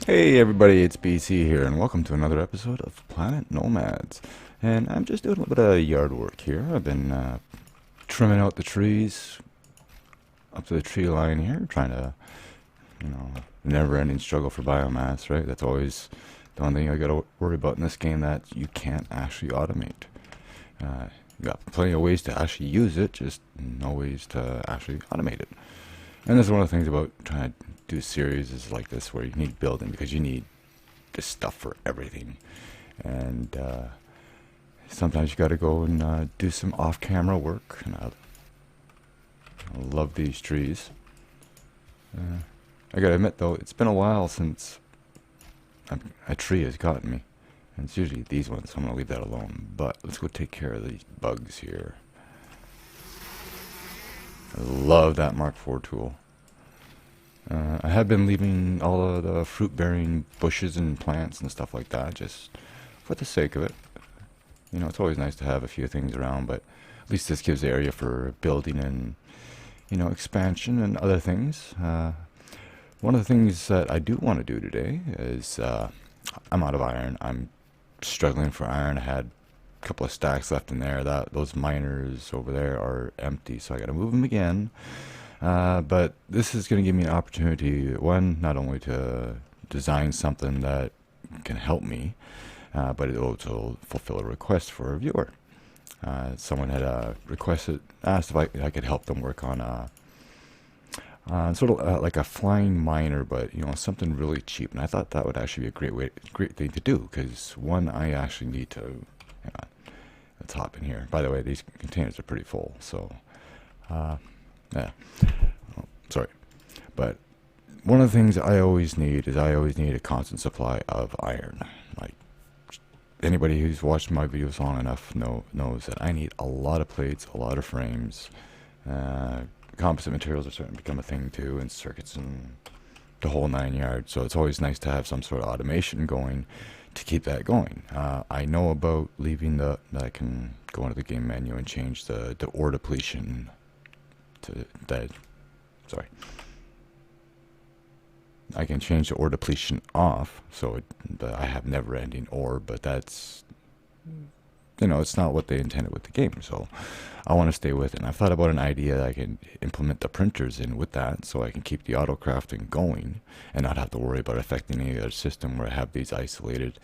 Hey everybody, it's BC here, and welcome to another episode of Planet Nomads. And I'm just doing a little bit of yard work here. I've been trimming out the trees up to the tree line here, trying to, never-ending struggle for biomass, right? That's always the one thing I gotta worry about in this game, that you can't actually automate. You got plenty of ways to actually use it, just no ways to actually automate it. And this is one of the things about trying to do series is like this, where you need building, because you need this stuff for everything. And sometimes you got to go and do some off-camera work. And I love these trees. I gotta admit though, it's been a while since a tree has gotten me. And it's usually these ones, so I'm gonna leave that alone. But let's go take care of these bugs here. I love that Mark IV tool. I have been leaving all of the fruit-bearing bushes and plants and stuff like that, just for the sake of it. You know, it's always nice to have a few things around, but at least this gives the area for building and, expansion and other things. One of the things that I do want to do today is, I'm out of iron. I'm struggling for iron. I had a couple of stacks left in there. Those miners over there are empty, so I got to move them again. But this is going to give me an opportunity, one, not only to design something that can help me, but it will also fulfill a request for a viewer. Someone had asked if I could help them work on sort of like a flying miner, but something really cheap. And I thought that would actually be a great thing to do, because one, I actually need to. Hang on, let's hop in here. By the way, these containers are pretty full, so. Yeah, oh, sorry, but one of the things I always need a constant supply of iron. Like, anybody who's watched my videos long enough knows that I need a lot of plates, a lot of frames. Composite materials are starting to become a thing too, and circuits and the whole 9 yards. So it's always nice to have some sort of automation going to keep that going. I know about leaving that I can go into the game menu and change the ore depletion to that. Sorry, I can change the ore depletion off, so I have never-ending ore. But that's, it's not what they intended with the game. So I want to stay with it. And I've thought about an idea that I can implement the printers in with that, so I can keep the auto crafting going and not have to worry about affecting any other system where I have these isolated.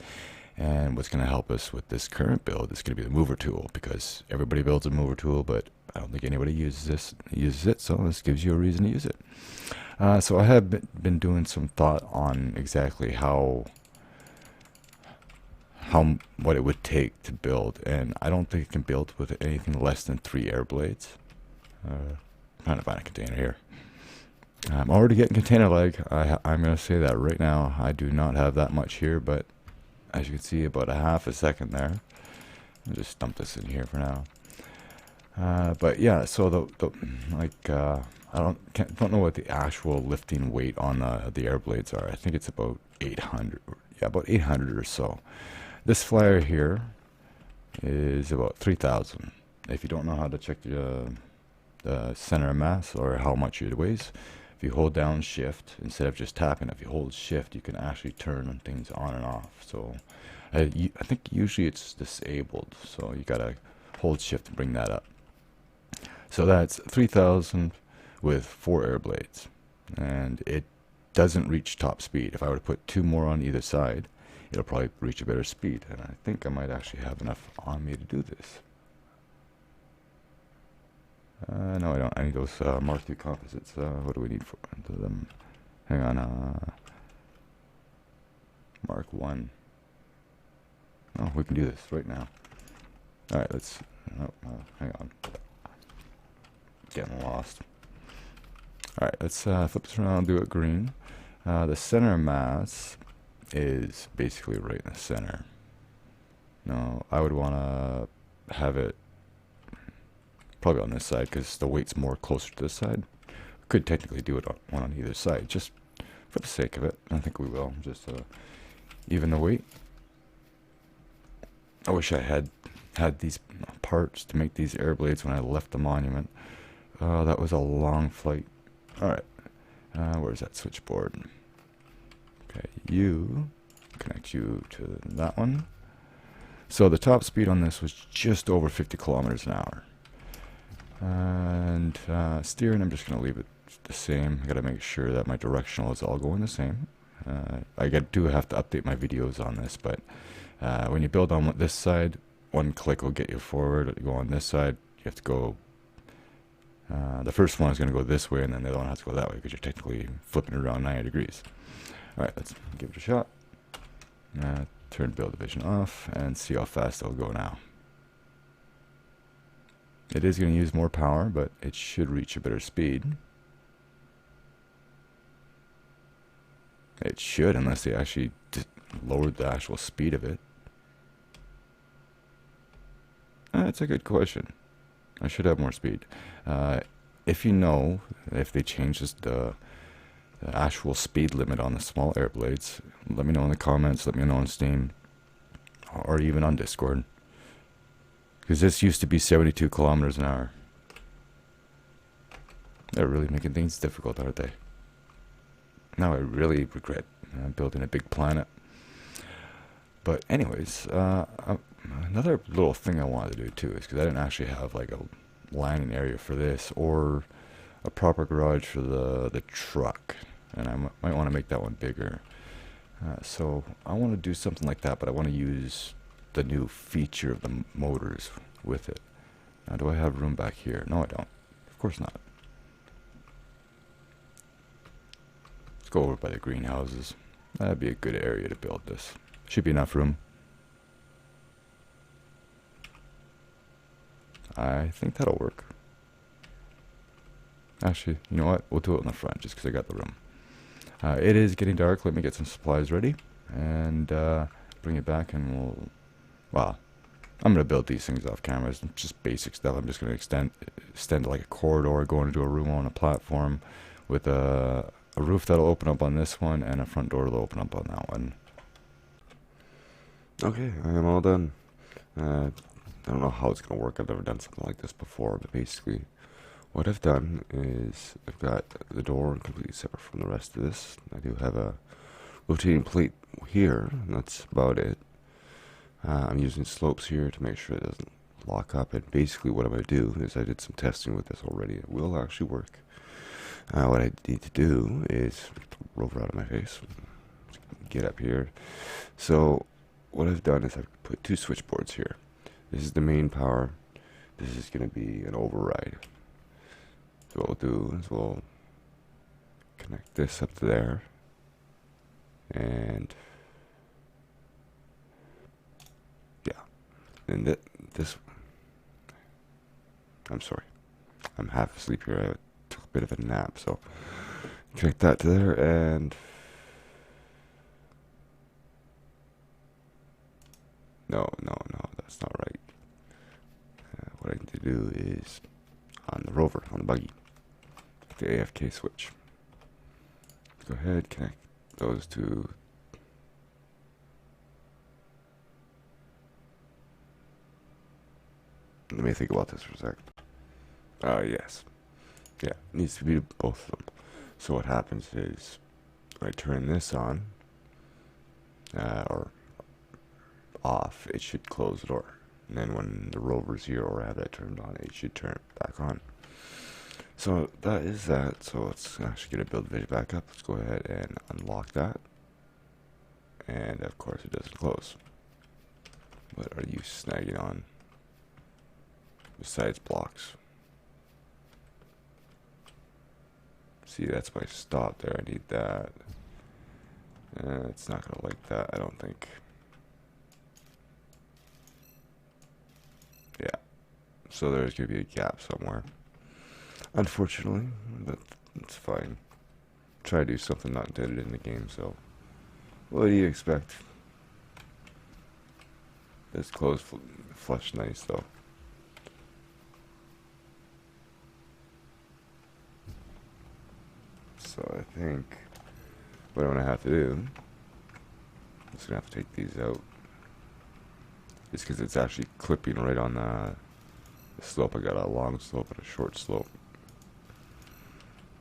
And what's going to help us with this current build is going to be the mover tool, because everybody builds a mover tool, but I don't think anybody uses it, so this gives you a reason to use it. So I have been doing some thought on exactly what it would take to build, and I don't think it can build with anything less than 3 air blades. Trying to find a container here. I'm already getting container lag. I'm going to say that right now. I do not have that much here, but as you can see, about a half a second there. I'll just dump this in here for now. But yeah, so I don't know what the actual lifting weight on the air blades are. I think it's about 800. Yeah, about 800 or so. This flyer here is about 3,000. If you don't know how to check the center of mass or how much it weighs, if you hold down shift instead of just tapping, if you hold shift, you can actually turn things on and off. So I think usually it's disabled, so you gotta hold shift to bring that up. So that's 3,000 with 4 air blades, and it doesn't reach top speed. If I were to put 2 more on either side, it'll probably reach a better speed, and I think I might actually have enough on me to do this. No, I don't. I need those Mark II composites. What do we need for them? Hang on. Mark I. Oh, we can do this right now. All right, let's. Hang on. Getting lost. All right, let's flip this around and do it green. The center mass is basically right in the center. No, I would want to have it probably on this side, because the weight's more closer to this side. Could technically do it one on either side, just for the sake of it. I think we will, just even the weight. I wish I had these parts to make these air blades when I left the monument. That was a long flight. Alright, where's that switchboard? Okay, you connect you to that one. So the top speed on this was just over 50 kilometers an hour. And steering, I'm just going to leave it the same. I got to make sure that my directional is all going the same. I do have to update my videos on this, but when you build on this side, one click will get you forward. You go on this side, you have to go. The first one is going to go this way, and then the other one has to go that way because you're technically flipping it around 90 degrees. All right, let's give it a shot. Turn build division off and see how fast it'll go now. It is going to use more power, but it should reach a better speed. It should, unless they actually lowered the actual speed of it. That's a good question. I should have more speed. If you know, if they change the actual speed limit on the small air blades, let me know in the comments, let me know on Steam, or even on Discord. Because this used to be 72 kilometers an hour. They're really making things difficult, aren't they? Now I really regret building a big planet. But anyways, another little thing I wanted to do too is because I didn't actually have like a landing area for this or a proper garage for the truck, and I might want to make that one bigger. So I want to do something like that, but I want to use the new feature of the motors with it. Now, do I have room back here? No, I don't. Of course not. Let's go over by the greenhouses. That'd be a good area to build this. Should be enough room. I think that'll work. Actually, you know what? We'll do it in the front just because I got the room. It is getting dark. Let me get some supplies ready and bring it back, and we'll... Well, I'm going to build these things off camera. It's just basic stuff. I'm just going to extend like a corridor, go into a room on a platform with a roof that'll open up on this one and a front door that'll open up on that one. Okay, I am all done. I don't know how it's going to work. I've never done something like this before, but basically what I've done is I've got the door completely separate from the rest of this. I do have a rotating plate here, and that's about it. I'm using slopes here to make sure it doesn't lock up, and basically what I'm going to do is I did some testing with this already. It will actually work. What I need to do is rover out of my face, get up here. So what I've done is I've put two switchboards here. This is the main power. This is going to be an override. So what we'll do is we'll connect this up to there, and yeah, and this. I'm sorry, I'm half asleep here. I took a bit of a nap, so connect that to there, and no, that's not right. What I need to do is on the rover, on the buggy, the AFK switch. Go ahead, connect those two. Let me think about this for a sec. Yes. Yeah, it needs to be both of them. So what happens is, when I turn this on, or off, it should close the door. And then when the rover's here, or I have that turned on, it should turn back on. So that is that. So let's actually get a build video back up. Let's go ahead and unlock that. And of course it doesn't close. What are you snagging on besides blocks? See, that's my stop there. I need that. It's not gonna like that, I don't think. Yeah. So there's gonna be a gap somewhere. Unfortunately, but it's fine. Try to do something not intended in the game, so what do you expect? This clothes flush nice though. So I think what I'm gonna have to do is gonna have to take these out. Just because it's actually clipping right on the slope. I got a long slope and a short slope.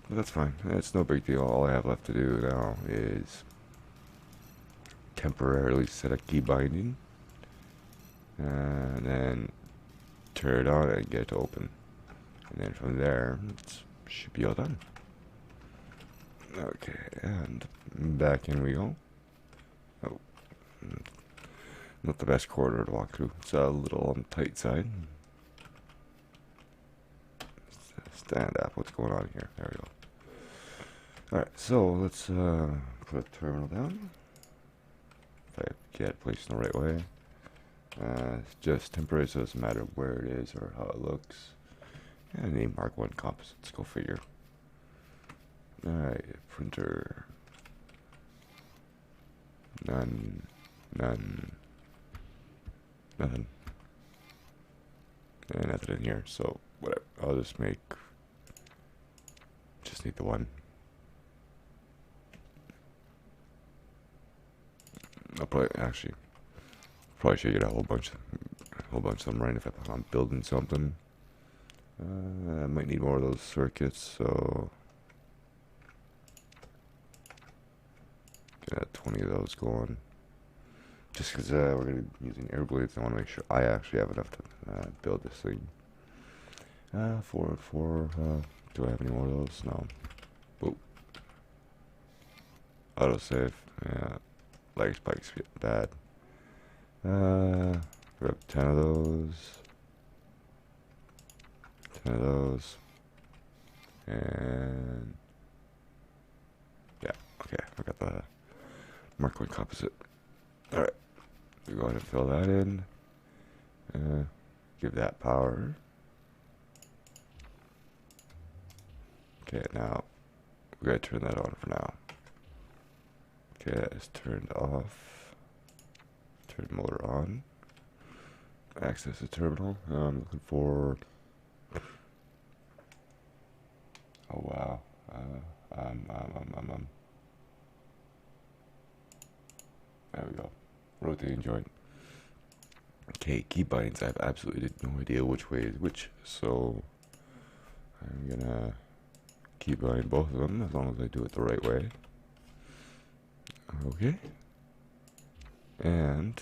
But that's fine. It's no big deal. All I have left to do now is temporarily set a key binding. And then turn it on and get it to open. And then from there, it should be all done. Okay, and back in we go. Oh, not the best corridor to walk through. It's a little on the tight side. Stand up. What's going on here? There we go. Alright, so let's put a terminal down. If I get it placed in the right way. It's just temporary, so it doesn't matter where it is or how it looks. And name Mark 1 composites, go figure. Alright, printer. None. Nothing. And nothing in here, so whatever. I'll just need the one. I'll probably should get a whole bunch of them right if I plan on building something. I might need more of those circuits, so get 20 of those going. Just because we're going to be using air blades, I want to make sure I actually have enough to build this thing. Do I have any more of those? No. Boop. Autosave. Yeah. Leg spikes get bad. We have 10 of those. 10 of those. And yeah, okay, I got the Mark 1 composite. Alright. We go ahead and fill that in. Give that power. Okay, now we gotta turn that on for now. Okay, that is turned off. Turn motor on. Access the terminal. I'm looking for. Oh wow. There we go. Rotating joint. Okay, key bindings. I have absolutely no idea which way is which, so I'm gonna key bind both of them as long as I do it the right way. Okay. And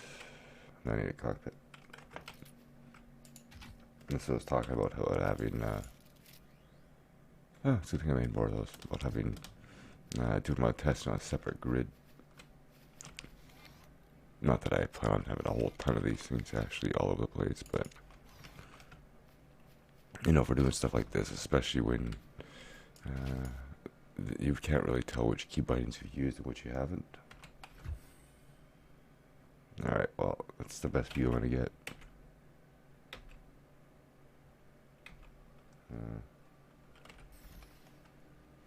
I need a cockpit. And so I was talking about how having it's a good thing I made more of those, about having doing my tests on a separate grid. Not that I plan on having a whole ton of these things actually all over the place, but you know, for doing stuff like this, especially when you can't really tell which key bindings you've used and which you haven't. Alright, well, that's the best view I'm going to get.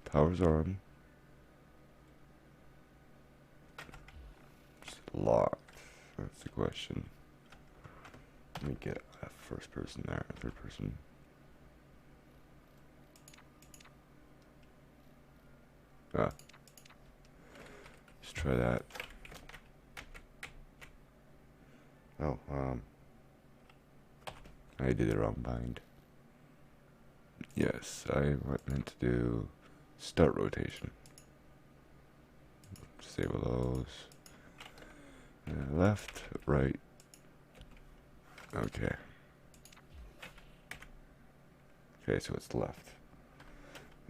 Power's on. It's locked. That's the question. Let me get a first person there, a third person. Let's try that. Oh, I did the wrong bind. Yes, I meant to do start rotation. Disable those. Left, right. Okay. Okay, so it's left.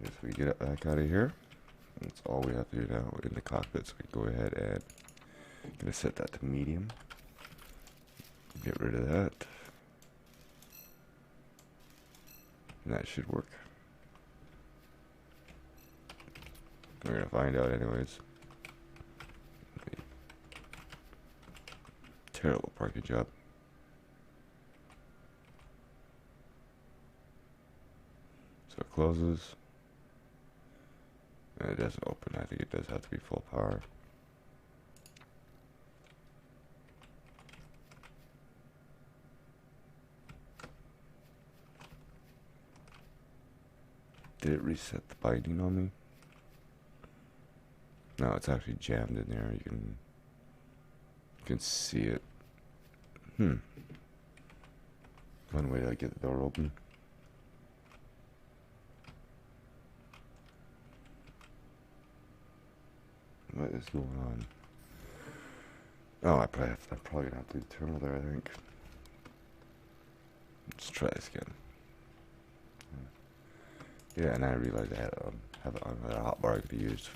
As we get it back out of here, that's all we have to do now in the cockpit. So we can go ahead and I'm gonna set that to medium. Get rid of that. And that should work. We're gonna find out anyways. Terrible parking job. So it closes. And it doesn't open. I think it does have to be full power. Did it reset the binding on me? No, it's actually jammed in there. You can see it. One way to get the door open. What is going on? Oh, I'm probably gonna have to leave the terminal there, I think. Let's try this again. Yeah, and I realized I have a hot bar I could have used.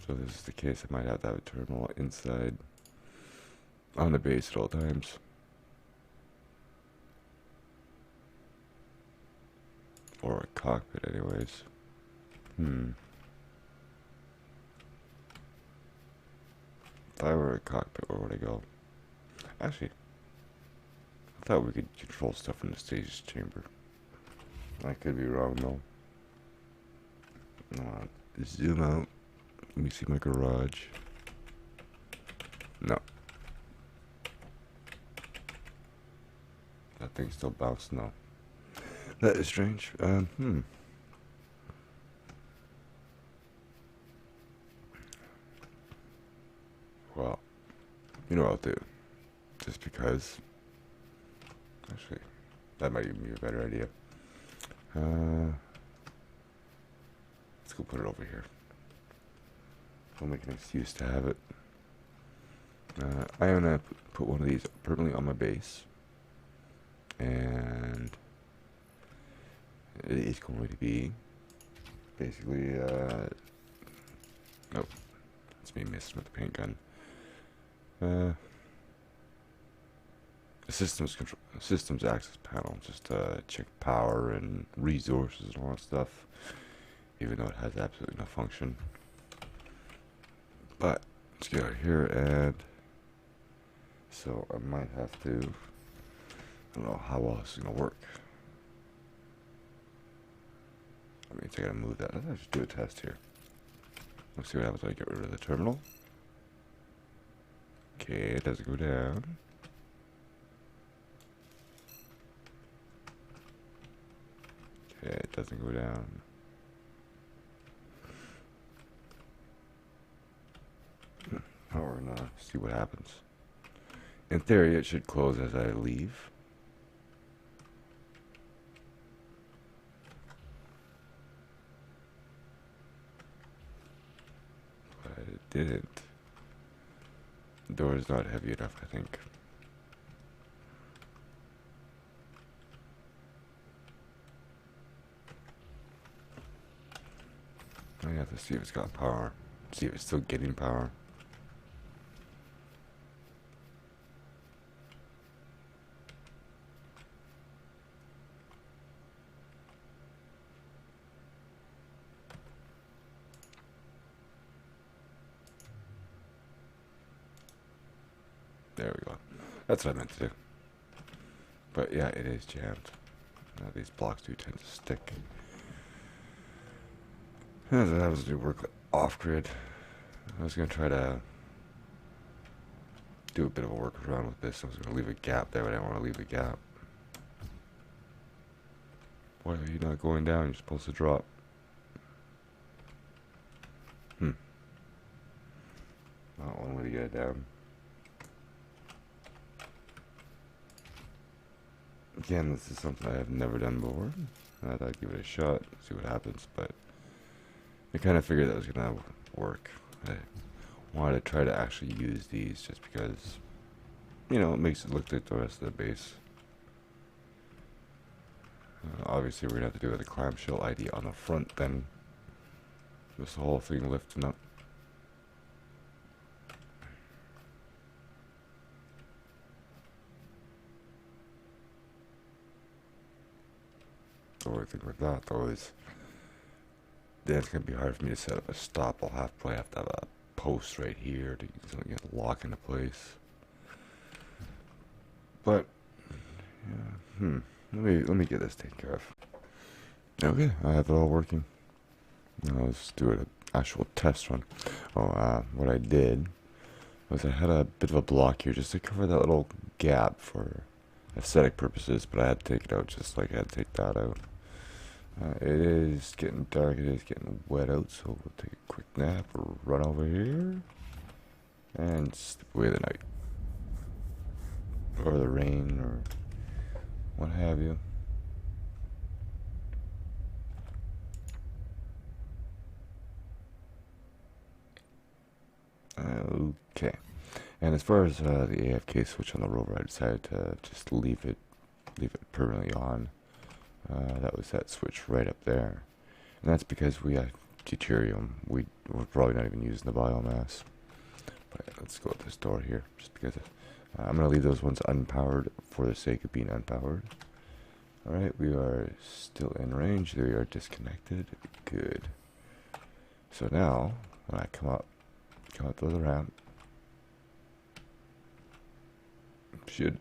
So if this is the case, I might have to have a terminal inside on the base at all times. Or a cockpit anyways. If I were a cockpit, where would I go? Actually, I thought we could control stuff in the stasis chamber. I could be wrong though. Zoom out. Let me see my garage. No. That thing's still bouncing though. That is strange. Well, you know what I'll do. Just because. Actually, that might even be a better idea. Let's go put it over here. We'll make an excuse to have it. I'm gonna put one of these permanently on my base. And it is going to be basically, nope, that's me missing with the paint gun. Systems access panel, just to check power and resources and all that stuff, even though it has absolutely no function. But let's get out of here, and so I might have to, I don't know how well this is gonna work. I mean, I gotta move that. Let's just do a test here. Let's see what happens when I get rid of the terminal. Okay, it doesn't go down. Okay, it doesn't go down. Now we're gonna see what happens. In theory, it should close as I leave. But it didn't. The door is not heavy enough, I think. I have to see if it's got power. See if it's still getting power. There we go. That's what I meant to do. But yeah, it is jammed. These blocks do tend to stick. As I was to work off-grid, I was going to try to do a bit of a workaround with this. I was going to leave a gap there, but I didn't want to leave a gap. Why are you not going down? You're supposed to drop. Not one way to get it down. Again, this is something I have never done before. I thought I'd give it a shot, see what happens, but I kind of figured that was going to work. I wanted to try to actually use these just because, you know, it makes it look like the rest of the base. Obviously, we're going to have to do it with a clamshell ID on the front then. Just the whole thing lifting up. The only thing with that though is then it's going to be hard for me to set up a stop. I'll probably have to have a post right here to lock into place. But yeah, let me get this taken care of. Okay, I have it all working. Now let's do an actual test run. What I did was I had a bit of a block here just to cover that little gap for aesthetic purposes, but I had to take it out just like I had to take that out. It is getting dark, it is getting wet out, so we'll take a quick nap or run over here and sleep away the night. Or the rain, or what have you. Okay. And as far as the AFK switch on the rover, I decided to just leave it permanently on. That was that switch right up there. And that's because we got deuterium. We're probably not even using the biomass. But let's go with this door here, just because I'm going to leave those ones unpowered for the sake of being unpowered. Alright, we are still in range. We are disconnected. Good. So now, when I come up to the ramp,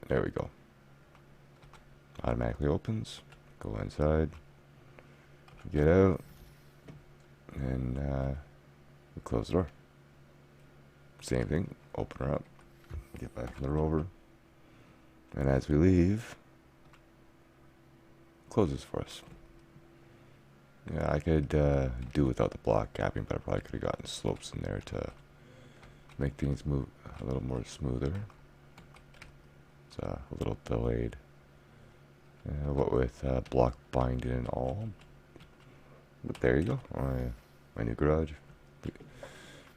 there we go. Automatically opens. Go inside. Get out. And we close the door. Same thing. Open her up. Get back in the rover. And as we leave, closes for us. Yeah, I could do without the block capping, but I probably could have gotten slopes in there to make things move a little more smoother. It's a little delayed. What with block binding and all. But there you go. My new garage.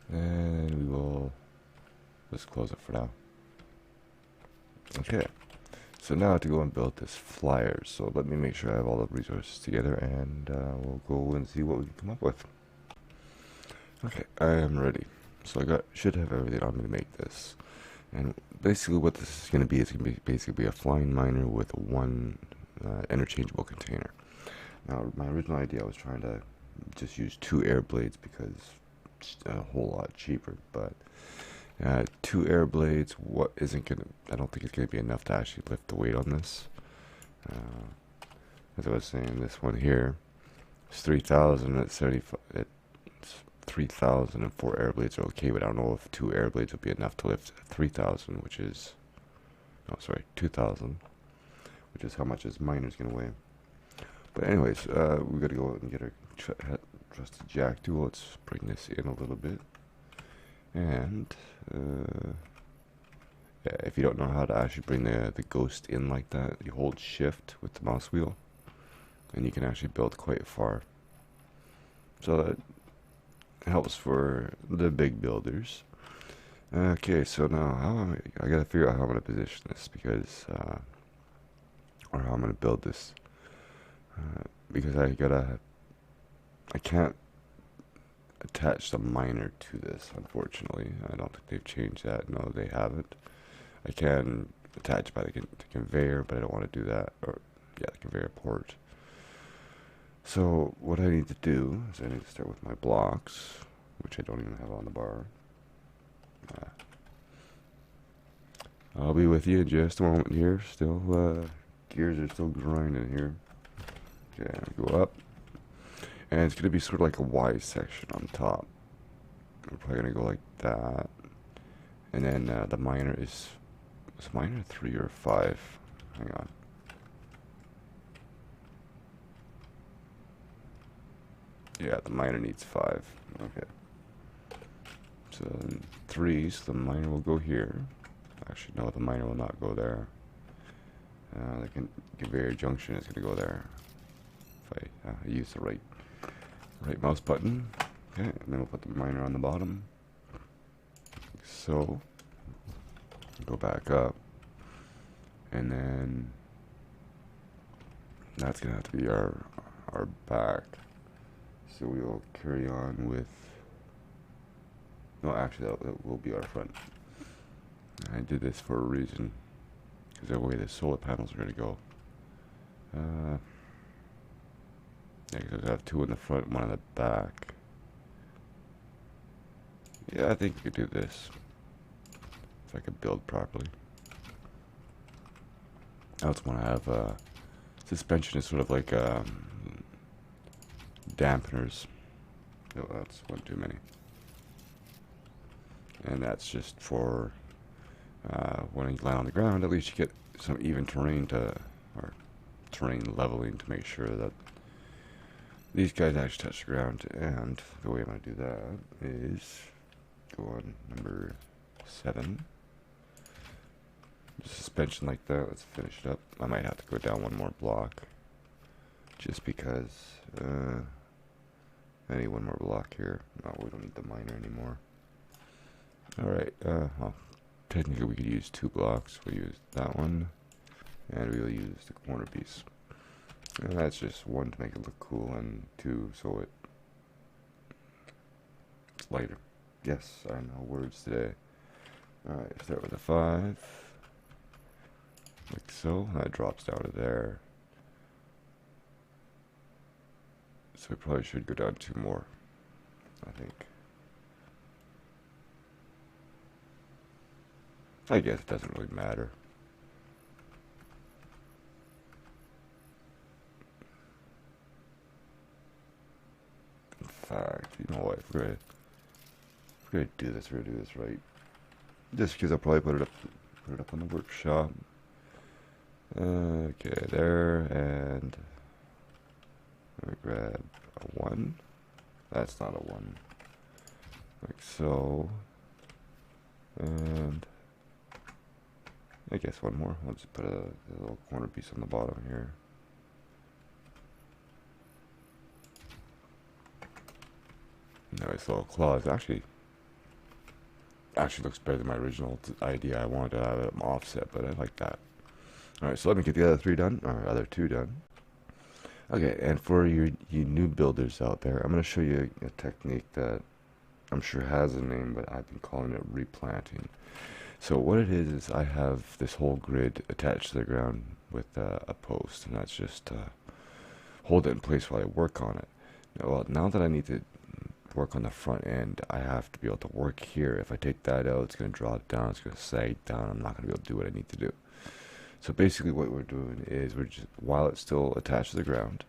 And we will just close it for now. Okay. So now to go and build this flyer. So let me make sure I have all the resources together, and we'll go and see what we can come up with. Okay, I am ready. So should have everything on me to make this. And basically what this is going to be is going to be basically a flying miner with one interchangeable container. Now my original idea, I was trying to just use 2 air blades because it's a whole lot cheaper, but 2 air blades, I don't think it's going to be enough to actually lift the weight on this. As I was saying, this one here is 3,000 at 75. It's 3,000 and 4 air blades are okay, but I don't know if 2 air blades will be enough to lift 3,000, which is, 2,000, which is how much this miner's going to weigh. But anyways, we got to go out and get our trusted jack tool. Let's bring this in a little bit. And yeah, if you don't know how to actually bring the ghost in like that, you hold shift with the mouse wheel and you can actually build quite far. So that helps for the big builders. Okay, so now I gotta figure out how I'm gonna position this, because or how I'm gonna build this, because I can't attach the miner to this, unfortunately. I don't think they've changed that. No, they haven't. I can attach by the conveyor, but I don't want to do that. Or yeah, the conveyor port. So what I need to do is I need to start with my blocks, which I don't even have on the bar. I'll be with you in just a moment here. Still, gears are still grinding here. Okay, go up. And it's going to be sort of like a Y section on top. We're probably going to go like that. And then the miner is miner 3 or 5? Hang on. Yeah, the miner needs 5. Okay. So 3, so the miner will go here. Actually, no, the miner will not go there. The conveyor junction is going to go there. If I use the right mouse button. Okay, and then we'll put the miner on the bottom. So go back up, and then that's gonna have to be our back. So we will carry on with. No, actually, that will be our front. I did this for a reason, because the way the solar panels are gonna go. Yeah, because I have 2 in the front, 1 in the back. Yeah, I think we could do this. If I could build properly. I also want to have suspension is sort of like dampeners. Oh, that's one too many. And that's just for when you land on the ground, at least you get some even terrain or terrain leveling to make sure that these guys actually touch the ground, and the way I'm going to do that is go on number 7. Suspension like that. Let's finish it up. I might have to go down one more block, just because I need one more block here. No, we don't need the miner anymore. Alright, well, technically we could use 2 blocks. We'll use that one, and we'll use the corner piece. And that's just 1 to make it look cool, and 2 so it's lighter. Yes, I know words today. Alright, start with a 5. Like so. That drops down to there. So we probably should go down 2 more, I think. I guess it doesn't really matter. In fact, you know what? If we're gonna do this, we're gonna do this right. Just because I'll probably put it up on the workshop. Okay, there, and let me grab a 1. That's not a 1. Like so. And I guess 1 more. I'll just put a little corner piece on the bottom here. Nice little claws. Actually looks better than my original idea. I wanted to have it offset, but I like that. Alright, so let me get the other 3 done, or other 2 done. Okay, and for you new builders out there, I'm going to show you a technique that I'm sure has a name, but I've been calling it replanting. So what it is I have this whole grid attached to the ground with a post, and that's just hold it in place while I work on it. Now that I need to work on the front end, I have to be able to work here. If I take that out, it's going to drop down, it's going to sag down, I'm not going to be able to do what I need to do. So basically what we're doing is we're just, while it's still attached to the ground,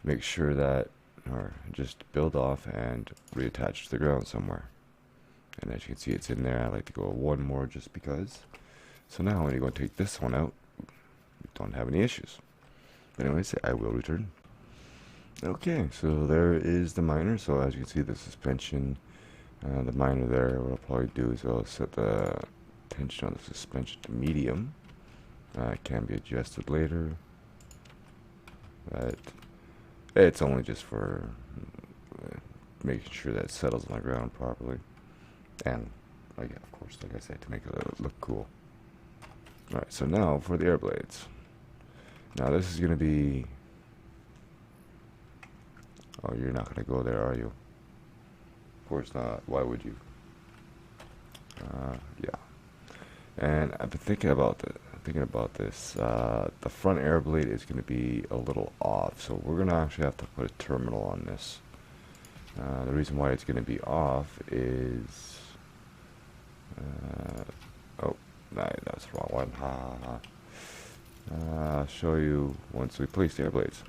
make sure that, or just build off and reattach to the ground somewhere. And as you can see, it's in there. I like to go 1 more just because. So now when you go and take this one out, you don't have any issues. But anyways, I will return. Okay, so there is the miner. So as you can see, the suspension, the miner there, what I'll probably do is I'll set the tension on the suspension to medium. It can be adjusted later, but it's only just for making sure that it settles on the ground properly, and of course, like I said, to make it look cool. Alright, so now for the air blades. Now this is going to be, oh, you're not going to go there, are you? Of course not. Why would you? Yeah. And I've been thinking about this. The front air blade is going to be a little off, so we're going to actually have to put a terminal on this. The reason why it's going to be off is oh, no, that's the wrong one. I'll show you once we place the air blades.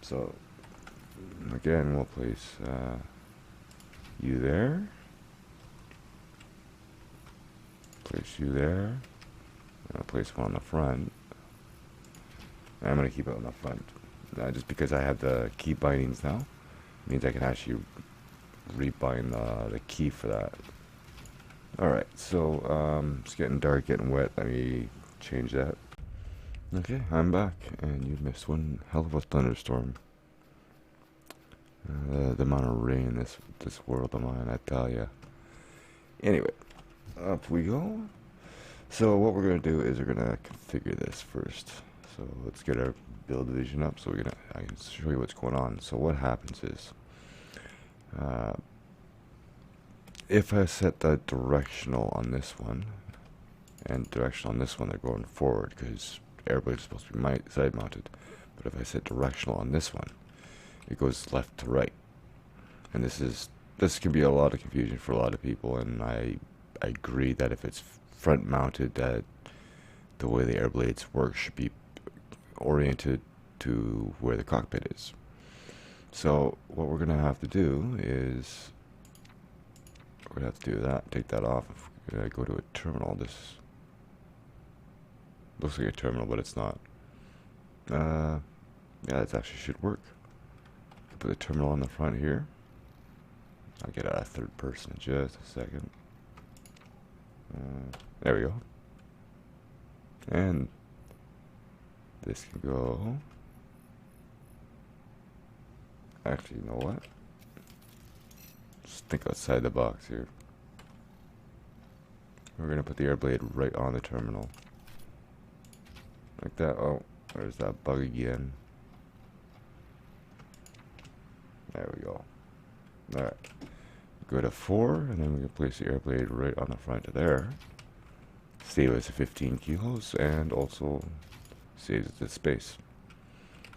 So again, we'll place you there, place you there. I'll place one on the front. I'm going to keep it on the front. Just because I have the key bindings now, means I can actually rebind the key for that. Alright, so it's getting dark, getting wet. Let me change that. Okay, I'm back, and you missed one hell of a thunderstorm. The amount of rain in this world of mine, I tell ya. Anyway, up we go. So what we're going to do is we're going to configure this first. So let's get our build vision up so I can show you what's going on. So what happens is, if I set the directional on this one, and directional on this one, they're going forward because airblade is supposed to be side mounted. But if I set directional on this one, it goes left to right. And this can be a lot of confusion for a lot of people, and I agree that if it's front mounted, that the way the air blades work should be oriented to where the cockpit is. So what we're going to have to do is we're going to have to do that, take that off. If I go to a terminal, this looks like a terminal, but it's not. Yeah, it actually should work. put the terminal on the front here. I'll get a third person in just a second. There we go. And this can go. Actually, you know what? Just think outside the box here. We're going to put the air blade right on the terminal. Like that. Oh, there's that bug again. There we go. Alright. Go to 4, and then we can place the air blade right on the front of there. Save us 15 kilos, and also saves us the space.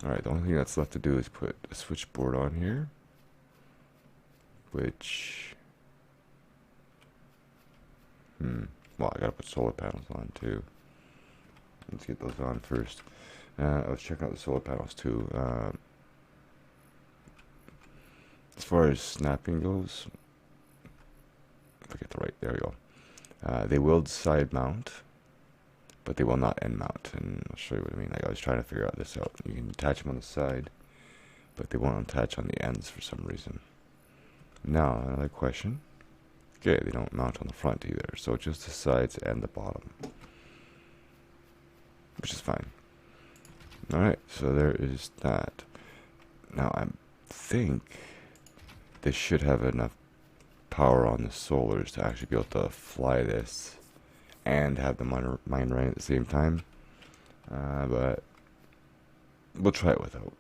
Alright, the only thing that's left to do is put a switchboard on here. Which... well, I gotta put solar panels on too. Let's get those on first. I was checking out the solar panels too. As far as snapping goes, if I get the right, there we go. They will side mount, but they will not end mount. And I'll show you what I mean. Like I was trying to figure this out. You can attach them on the side, but they won't attach on the ends for some reason. Now, another question. Okay, they don't mount on the front either, so just the sides and the bottom, which is fine. Alright, so there is that. Now, I think this should have enough power on the solars to actually be able to fly this and have the mine running at the same time. But we'll try it without.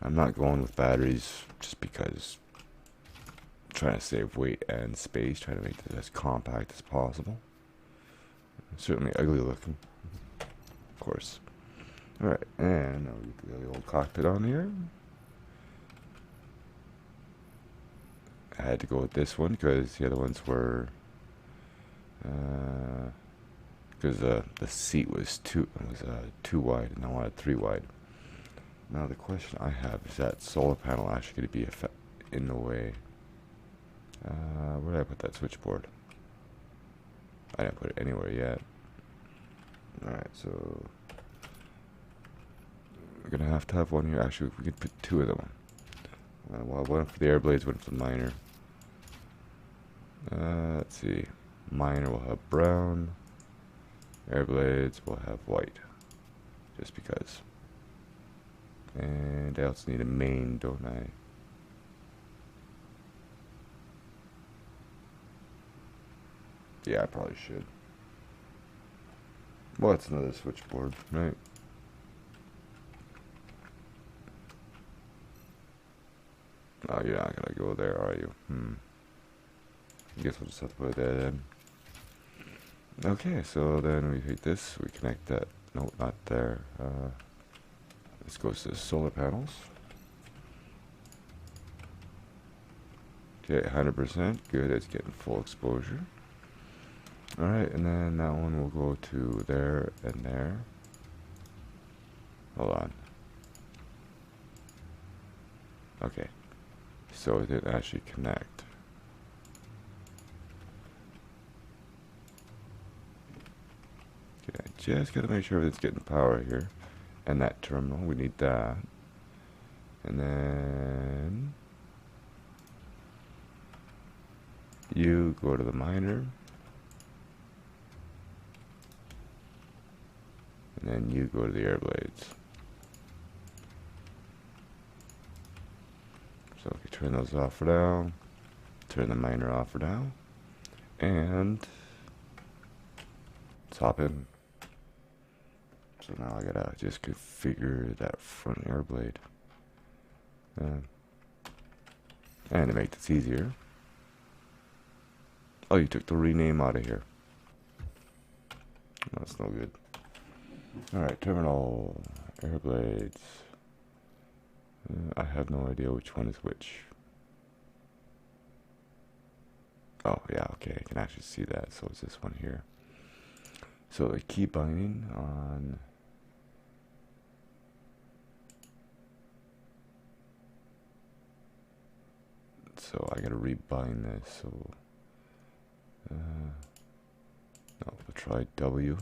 I'm not going with batteries just because I'm trying to save weight and space, trying to make this as compact as possible. Certainly ugly looking, of course. Alright, and now we get the old cockpit on here. I had to go with this one because the other ones were because the seat was too wide, and I wanted 3 wide. Now the question I have is that solar panel actually going to be in the way? Where did I put that switchboard? I didn't put it anywhere yet. Alright, so we're gonna have to have one here. Actually, we could put 2 of them. Well, one for the air blades, one for the miner. Let's see. Miner will have brown. Air blades will have white. Just because. And I also need a main, don't I? Yeah, I probably should. Well, it's another switchboard, right? Oh, you're not gonna go there, are you? I guess we'll just have to put that in. Okay, so then we take this, we connect that. No, not there. This goes to the solar panels. Okay, 100%. Good, it's getting full exposure. Alright, and then that one will go to there and there. Hold on. Okay. So it didn't actually connect. Okay, just gotta make sure everything's getting power here. And that terminal, we need that. And then you go to the miner. And then you go to the air blades. So if you turn those off for now, turn the miner off for now, and let's hop in. So now I gotta just configure that front air blade. And to make this easier, oh, you took the rename out of here. That's no good. Alright, terminal, air blades. I have no idea which one is which. Oh, yeah, okay, I can actually see that. So it's this one here. So the key binding on... So I gotta rebind this, so... no, we'll try W.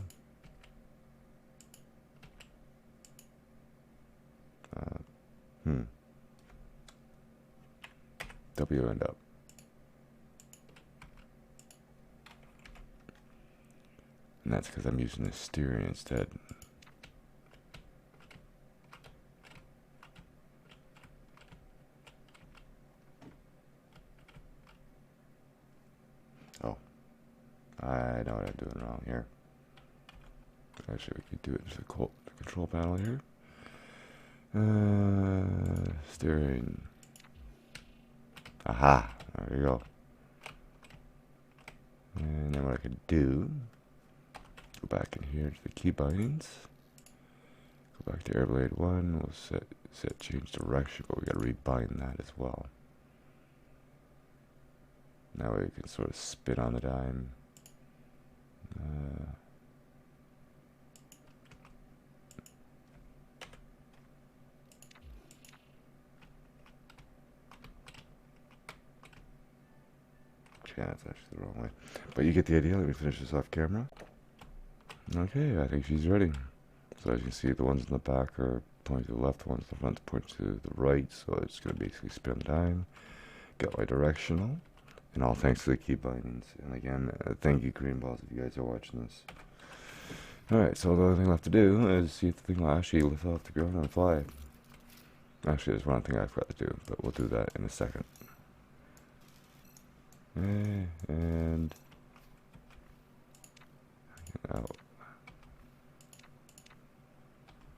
video end up? And that's because I'm using the steering instead. Oh, I know what I'm doing wrong here. Actually, we could do it in the control panel here. Steering. Aha, there you go. And then what I could do, go back in here to the key bindings. Go back to Airblade 1, we'll set change direction, but we gotta rebind that as well. That way we can sort of spin on the dime. Yeah, that's actually the wrong way. But you get the idea. Let me finish this off camera. Okay, I think she's ready. So as you can see, the ones in the back are pointing to the left, the ones in the front point to the right. So it's going to basically spin on the dime, get my directional, and all thanks to the key bindings. And again, thank you, Green Balls, if you guys are watching this. Alright, so the only thing left to do is see if the thing will actually lift off the ground and fly. Actually, there's one thing I forgot to do, but we'll do that in a second. And out.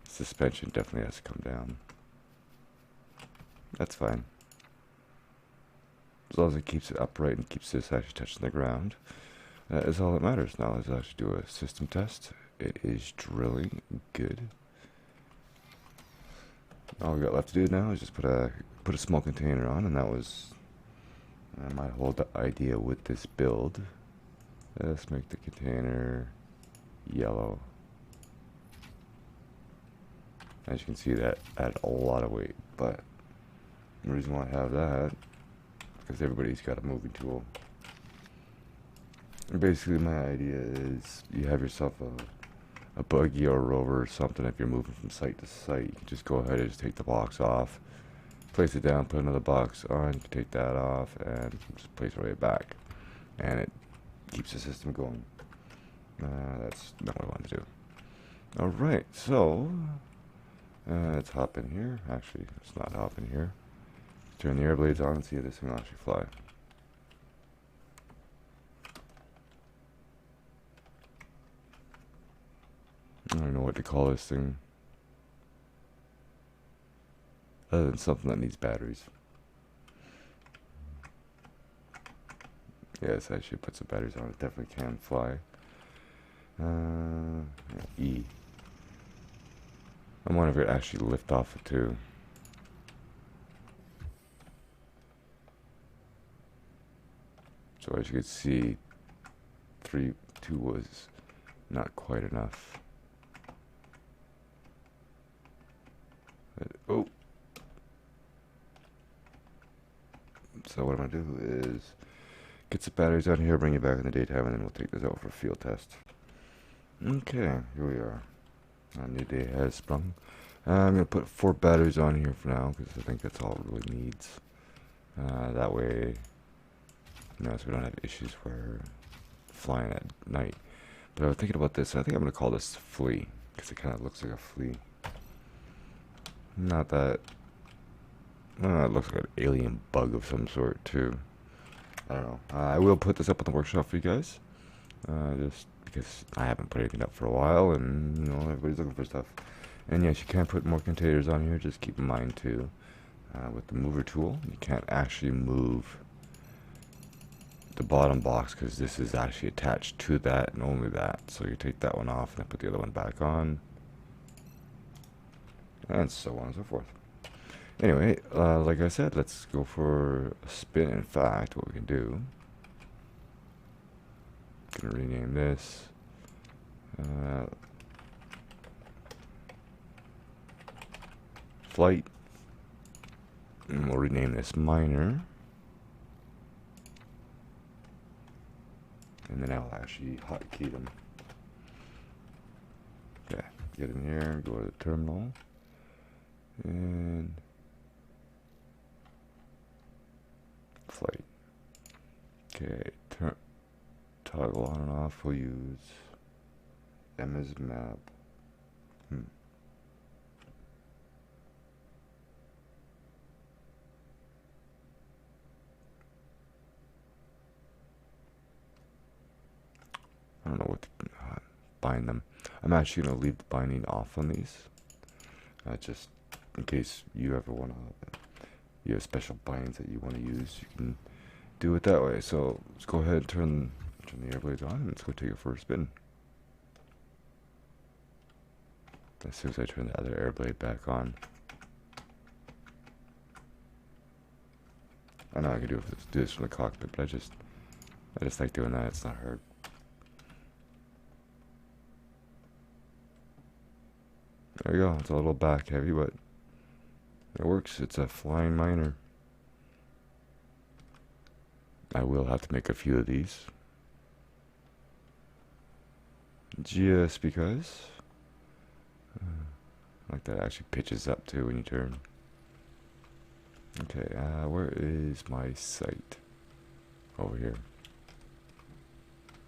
Suspension definitely has to come down. That's fine. As long as it keeps it upright and keeps this actually touching the ground, that is all that matters. Now let's actually do a system test. It is drilling good. All we got left to do now is just put a small container on, and that was my whole idea with this build. Let's make the container yellow. As you can see, that added a lot of weight, but the reason why I have that is because everybody's got a moving tool. And basically my idea is you have yourself a buggy or a rover or something. If you're moving from site to site, you can just go ahead and just take the box off, place it down, put another box on, you can take that off, and just place it right back. And it keeps the system going. That's not what I want to do. Alright, so let's hop in here. Actually, let's not hop in here. Turn the air blades on and see if this thing will actually fly. I don't know what to call this thing, other than something that needs batteries. Yes, I should put some batteries on. It definitely can fly. E. I wonder if it actually lift off it too. So as you can see, 2 was not quite enough. Oh. So what I'm going to do is get some batteries on here, bring it back in the daytime, and then we'll take this out for a field test. Okay, here we are. A new day has sprung. I'm going to put 4 batteries on here for now, because I think that's all it really needs. That way, so we don't have issues where flying at night. But I was thinking about this, I think I'm going to call this Flea, because it kind of looks like a flea. Not that, it looks like an alien bug of some sort too. I don't know. I will put this up on the workshop for you guys, just because I haven't put anything up for a while, and everybody's looking for stuff. And yes, you can put more containers on here. Just keep in mind too, with the mover tool, you can't actually move the bottom box because this is actually attached to that and only that. So you take that one off and then put the other one back on, and so on and so forth. Anyway, like I said, let's go for a spin. In fact, what we can do, gonna rename this Flight, and we'll rename this Miner, and then I'll actually hotkey them. Okay, get in here, go to the terminal, and Okay, toggle on and off. We'll use Emma's map. I don't know what to bind them. I'm actually going to leave the binding off on these. Just in case you ever want to, you have special bindings that you want to use, you can do it that way. So let's go ahead and turn the air blades on and let's go take a first spin. As soon as I turn the other air blade back on. I know I can do this from the cockpit, but I just like doing that. It's not hard. There you go. It's a little back heavy, but it works. It's a flying miner. I will have to make a few of these. Just because. Like that actually pitches up too when you turn. Okay, where is my sight? Over here.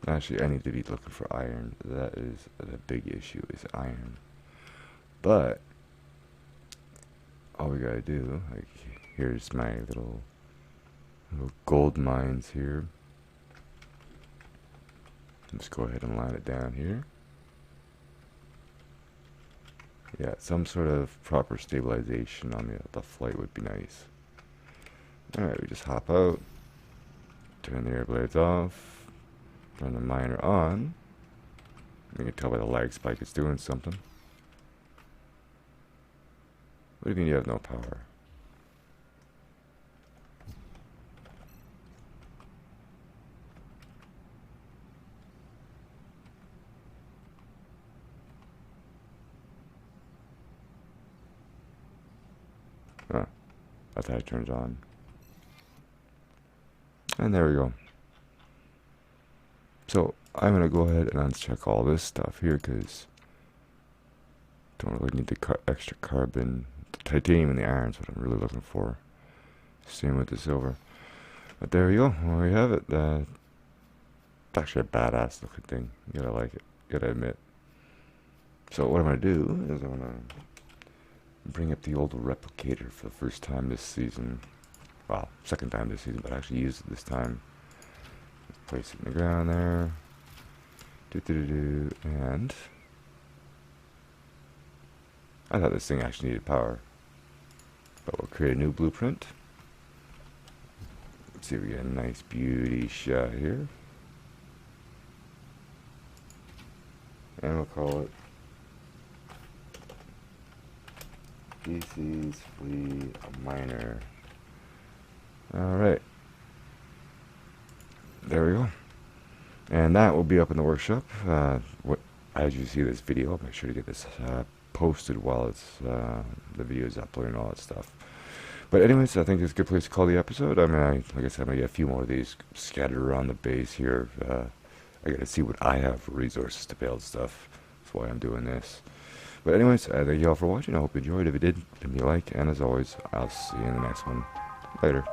Actually, I need to be looking for iron. That is the big issue, is iron. But all we gotta do, like, here's my little gold mines here. Let's go ahead and line it down here. Yeah, some sort of proper stabilization on the flight would be nice. Alright, we just hop out, turn the air blades off, turn the miner on. You can tell by the lag spike it's doing something. What do you mean you have no power? Huh. I thought I turned it on. And there we go. So I'm going to go ahead and uncheck all this stuff here because don't really need the extra carbon. The titanium and the iron is what I'm really looking for. Same with the silver. But there we go. Well, we have it. It's actually a badass looking thing. You gotta like it. You gotta admit. So what I'm going to do is I'm going to bring up the old replicator for the first time this season. Well, second time this season, but I actually used it this time. Place it in the ground there. And I thought this thing actually needed power. But we'll create a new blueprint. Let's see if we get a nice beauty shot here. And we'll call it Species Flea Miner. Alright. There we go. And that will be up in the workshop. As you see this video, I'll make sure to get this posted while it's the video is uploading and all that stuff. But anyways, I think it's a good place to call the episode. I mean, like I said, I'm going to get a few more of these scattered around the base here. I got to see what I have for resources to build stuff. That's why I'm doing this. But anyways, thank you all for watching. I hope you enjoyed. If you did, leave me a like. And as always, I'll see you in the next one. Later.